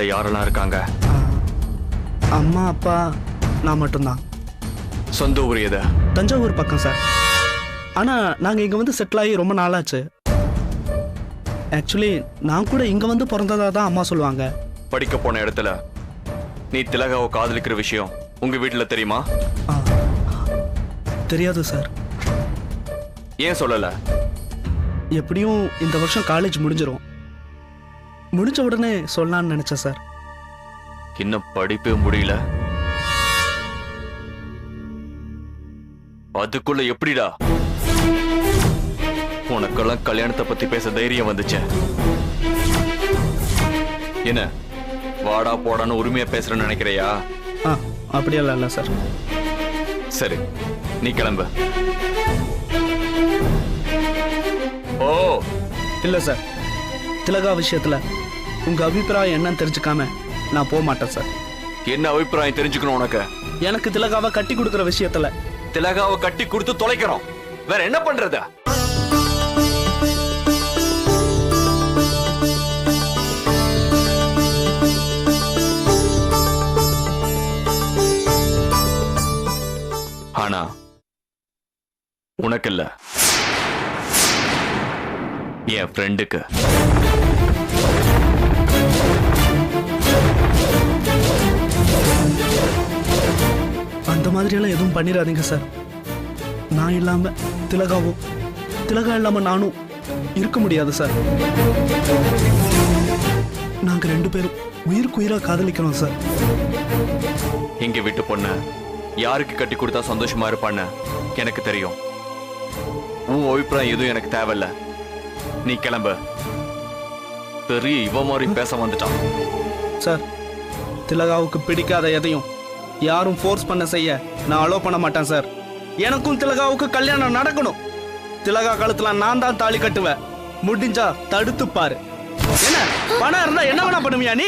வீட்டுல யாரெல்லாம் இருக்காங்க? அம்மா அப்பா நான் மட்டும்தான். சொந்த ஊர் எது? தஞ்சாவூர் பக்கம் சார். ஆனா நாங்க இங்க வந்து செட்டில் ஆகி ரொம்ப நாளாச்சு. ஆக்சுவலி நான் கூட இங்க வந்து பிறந்ததா தான் அம்மா சொல்லுவாங்க. படிக்க போன இடத்துல நீ திலகாவை காதலிக்கிற விஷயம் உங்க வீட்டுல தெரியுமா? தெரியாது சார். ஏன் சொல்லல? எப்படியும் இந்த வருஷம் காலேஜ் முடிஞ்சிரும். முடிஞ்ச உடனே சொல்லலாம்னு நினைச்சேன் சார். இன்னும் படிப்பே முடியல, அதுக்குள்ள எப்படிடா உனக்கெல்லாம் கல்யாணத்தை பத்தி பேச தைரியம் வந்துச்சு? என்ன வாடா போடான்னு உரிமையா பேசுறேன்னு நினைக்கிறையா? அப்படியெல்லாம் இல்லை சார். சரி, நீ கிளம்பு. ஓ இல்லை சார், திலகா விஷயத்துல உங்க அபிப்பிராயம் என்னன்னு தெரிஞ்சுக்காம நான் போக மாட்டேன் சார். என்ன அபிப்பிராயம் தெரிஞ்சுக்கணும் உனக்கு? எனக்கு திலகாவை கட்டி கொடுக்குற விஷயத்துல. திலகாவை கட்டி கொடுத்து தொலைக்கிறோம், வேற என்ன பண்றது? ஆனா உனக்கு இல்ல, என் ஃப்ரெண்டுக்கு. அந்த மாதிரியெல்லாம் எதுவும் பண்ணிடாதீங்க சார். நான் இல்லாம திலகாவும், திலகா இல்லாம நானும் இருக்க முடியாது சார். நாங்க 2 பேரும் உயிருக்கு உயிரா காதலிக்கணும் சார். இங்க விட்டு பொண்ணு யாருக்கு கட்டி கொடுத்தா சந்தோஷமா இருப்பான்னு எனக்கு தெரியும். உன் அபிப்பிராயம் எதுவும் எனக்கு தேவையில்ல, நீ கிளம்பு. பெரிய இவ மாதிரி பேச வந்துட்டான் சார். திலகாவுக்கு பிடிக்காத எதையும் யாரும் ஃபோர்ஸ் பண்ண செய்ய நான் அலோ பண்ண மாட்டேன் சார். எனக்கும் திலகாவுக்கு கல்யாணம் நடக்கணும். திலகா காலத்துல நான் தான் தாலி கட்டுவேன். முடிஞ்சா தடுத்து பாரு. என்ன பணம் இருந்தா என்ன வேணா பண்ணுவியா நீ?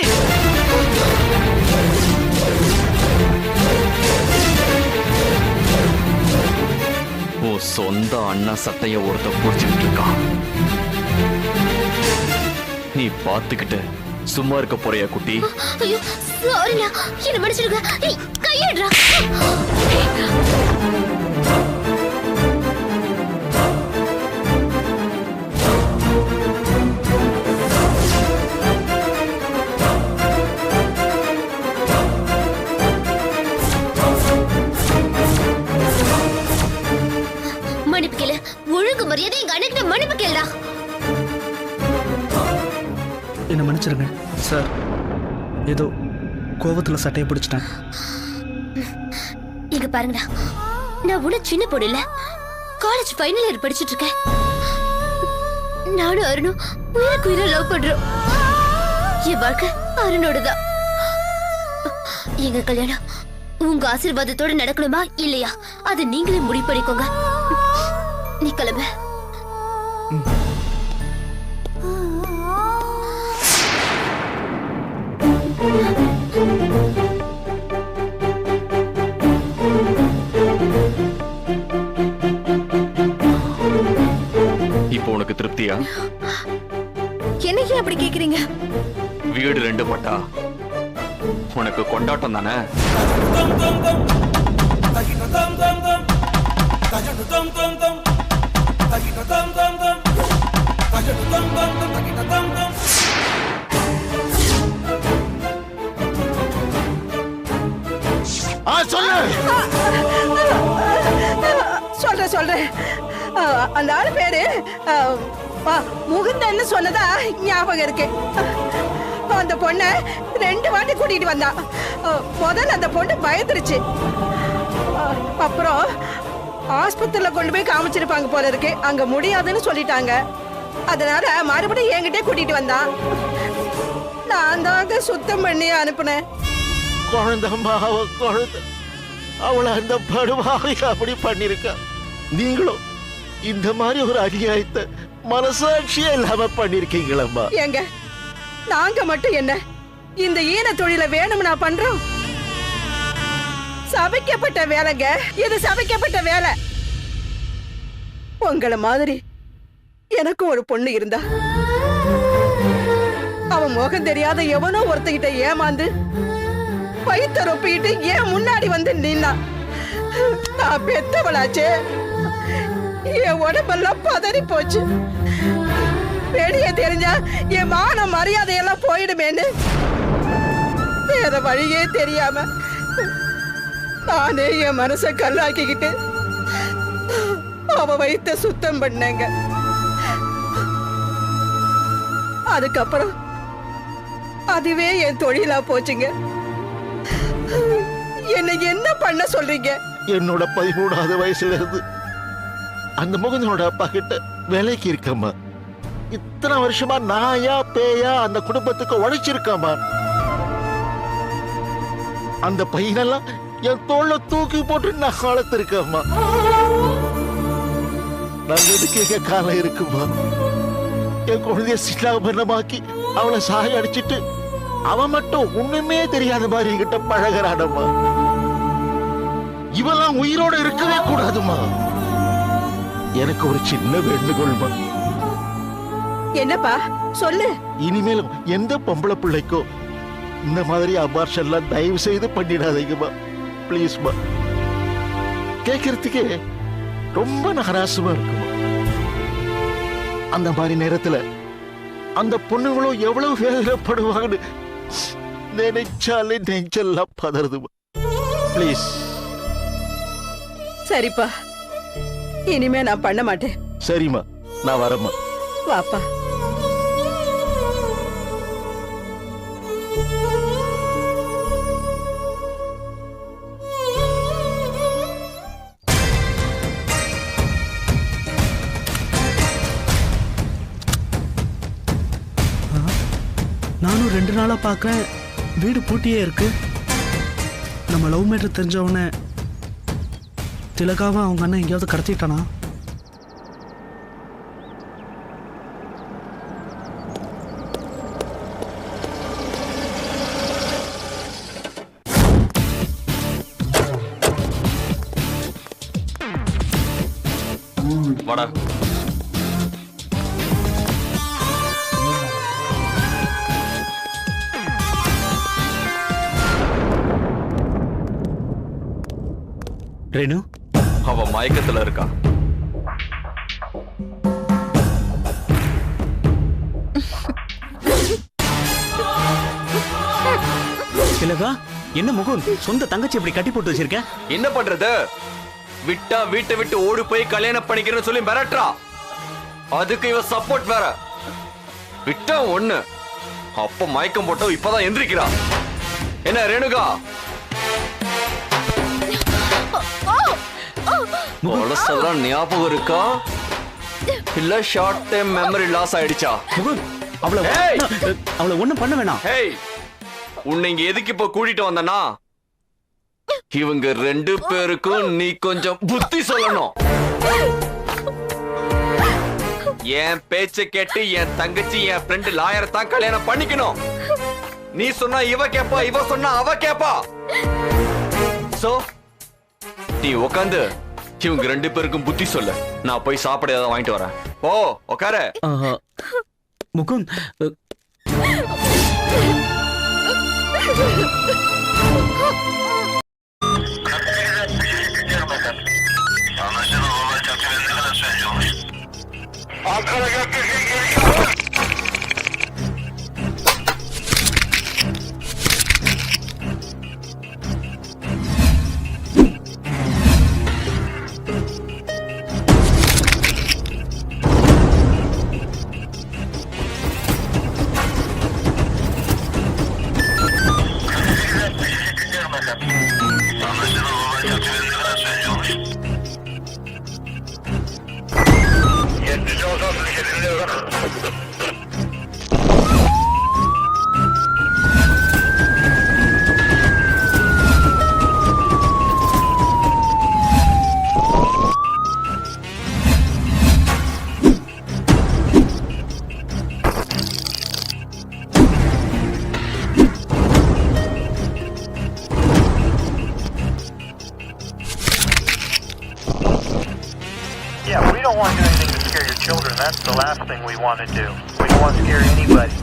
உன் சொந்த அண்ணா சட்டைய ஒருத்த புடிச்சுக்கிட்டு இருக்கான். நீ பாத்துக்கிட்டு சும்மா இருக்க போறியா குட்டி? ஐயோ சாரிடா, என்ன மன்னிச்சிடுங்க. ஏய் கையேடுடா. மன்னிப்பு கேளு. ஒழுங்கு மரியாதை எங்க அண்ணன் மன்னிப்பு கேளுடா. என்ன மன்னிச்சிருங்க சார். ஏதோ கோவத்துல சட்டையை பிடிச்சிட்டேன். இங்க பாருங்கடா, நான் உன சின்ன பொண்ணு இல்ல, காலேஜ் ஃபைனல் இயர் படிச்சிட்டு இருக்கேன். நானும் அருணும் உயிருக்கு உயிரை லவ் பண்றோம். என் வாழ்க்கை அருணோடதான். எங்க கல்யாணம் உங்க ஆசீர்வாதத்தோட நடக்கணுமா இல்லையா அது நீங்களே முடிவு பண்ணிக்கோங்க. நீ கிளம்பு. இப்போ உனக்கு திருப்தியா? என்னையே அப்படி கேக்குறீங்க? வீடு 2 பட்டா உனக்கு கொண்டாட்டம் தானே? சொல்றேன். அந்த ஆளு பேரு முகுந்தன்னு சொன்னதா ஞாபகம் இருக்கு. அந்த பொண்ண 2 வாட்டி கூட்டிட்டு வந்தா. முதல்ல அந்த பொண்ணு பயந்துருச்சு. அப்புறம் ஆஸ்பத்திரியில கொண்டு போய் காமிச்சிருப்பாங்க போல இருக்கு. அங்க முடியாதுன்னு சொல்லிட்டாங்க. அதனால மறுபடியும் என்கிட்ட கூட்டிட்டு வந்தான். நான் தாங்க சுத்தம் பண்ணி அனுப்புனேன். குழந்தைம்மா, குழந்தை அவளை அந்த படுவாவை அப்படி பண்ணிருக்க. நீங்களும் இந்த மாதிரி ஒரு அநியாயத்தை மனசாட்சியே இல்லாம பண்ணிருக்கீங்களம்மா. ஏங்க நாங்க மட்டும் என்ன இந்த ஈன தொழிலை வேணும்னா பண்றோம்? சபிக்கப்பட்ட வேலைங்க இது, சபிக்கப்பட்ட வேலை. உங்கள மாதிரி எனக்கும் ஒரு பொண்ணு இருந்தா அவ முகம் தெரியாத எவனோ ஒருத்தகிட்ட ஏமாந்து வயித்த ரொப்பிக்கிட்டு ஏன் முன்னாடி வந்து நின்னா. நான் பெத்தவளாச்சே, என் உடம்பெல்லாம் பதறி போச்சு. வெளியே தெரிஞ்சா என் மான மரியாதையெல்லாம் போயிடுமேன்னு வேற வழியே தெரியாம நானே என் மனசை கல்லாக்கிக்கிட்டு அவ வயித்த சுத்தம் பண்ணேங்க. அதுக்கப்புறம் அதுவே என் தொழிலா போச்சுங்க. என்ன என்ன பண்ண சொல்றீங்க? என்னோட 13வது வயசுல இருந்து அந்த முகுந்தனோட அப்பா கிட்ட வேலைக்கு இருக்கம்மா. இத்தனை வருஷமா நாயா பேயா அந்த குடும்பத்துக்கு உழைச்சிருக்கம்மா. அந்த பையனெல்லாம் என் தோல்ல தூக்கி போட்டு நான் வளர்த்திருக்கம்மா. நல்லதுக்கு எங்க காலம் இருக்குமா? என் குழந்தைய சிலாபனமாக்கி அவளை சாய அடிச்சிட்டு அவன் மட்டும் ஒண்ணுமே தெரியாத மாதிரி என்கிட்ட பழகிறானம்மா. இவெல்லாம் உயிரோட இருக்கவே கூடாதுமா. எனக்கு ஒரு சின்ன வேண்டுகோள்மா. என்னப்பா சொல்லு. இனிமேலும் எந்த பொம்பளை பிள்ளைக்கோ இந்த மாதிரி அபார்ஷன் எல்லாம் தயவு செய்து பண்ணிடாதீங்கம்மா. பிளீஸ்மா. கேட்கறதுக்கே ரொம்ப நகராசமா இருக்குமா. அந்த மாதிரி நேரத்துல அந்த பொண்ணுங்களும் எவ்வளவு வேதனைப்படுவாங்கன்னு நினைச்சாலே நெஞ்செல்லாம் பதறுதுமா. பிளீஸ். சரிப்பா, இனிமே நான் பண்ண மாட்டேன். சரிம்மா, நான் வரேம்மா. வாப்பா. நானும் 2 நாளா பார்க்கறேன், வீடு பூட்டியே இருக்கு. நம்ம லவ் மேட்டர் தெரிஞ்சவன திலகாவை அவங்க அண்ணன் எங்கேயாவது கடத்திட்டானா? வாடா. ரேணு, அவ மயக்கத்துல இருக்கா. திலகா, என்ன முகுந்த் சொந்த தங்கச்சி இப்படி கட்டி போட்டு வச்சிருக்க? என்ன பண்றது? விட்டா வீட்டை விட்டு ஓடி போய் கல்யாணம் பண்ணிக்கிறேன்னு சொல்லி மிரட்டுறா. அதுக்கு இவ சப்போர்ட் வேற. விட்டா ஒண்ணு, அப்ப மயக்கம் போட்டோம், இப்பதான் எந்திரிக்கிறா. என்ன ரேணுகா, பழசெல்லாம் ஞாபகம் இருக்கா இல்ல ஷார்ட் டைம் மெமரி லாஸ் ஆயிடுச்சா? முகுந்த், அவளை ஒண்ணும் பண்ண வேணாம். ஹேய், உன்னை இங்க எதுக்கு இப்ப கூட்டிட்டு வந்தனா? இவங்க 2 பேருக்கும் நீ கொஞ்சம் புத்தி சொல்லணும். என் பேச்ச கேட்டு என் தங்கச்சி என் ஃப்ரெண்ட் லாயர் தான் கல்யாணம் பண்ணிக்கணும். நீ சொன்னா இவ கேப்பா, இவ சொன்னா அவ கேப்பா. சோ நீ உட்காந்து இவங்க 2 பேருக்கும் புத்தி சொல்ல. நான் போய் சாப்பிட ஏதாவது வாங்கிட்டு வரேன். ஓ உட்கார. Mukund, Yeah, we don't want to do anything to scare your children. That's the last thing we want to do. We don't want to scare anybody.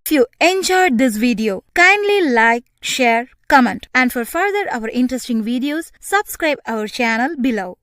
If you enjoyed this video, kindly like, share, comment, and for further our interesting videos, subscribe our channel below.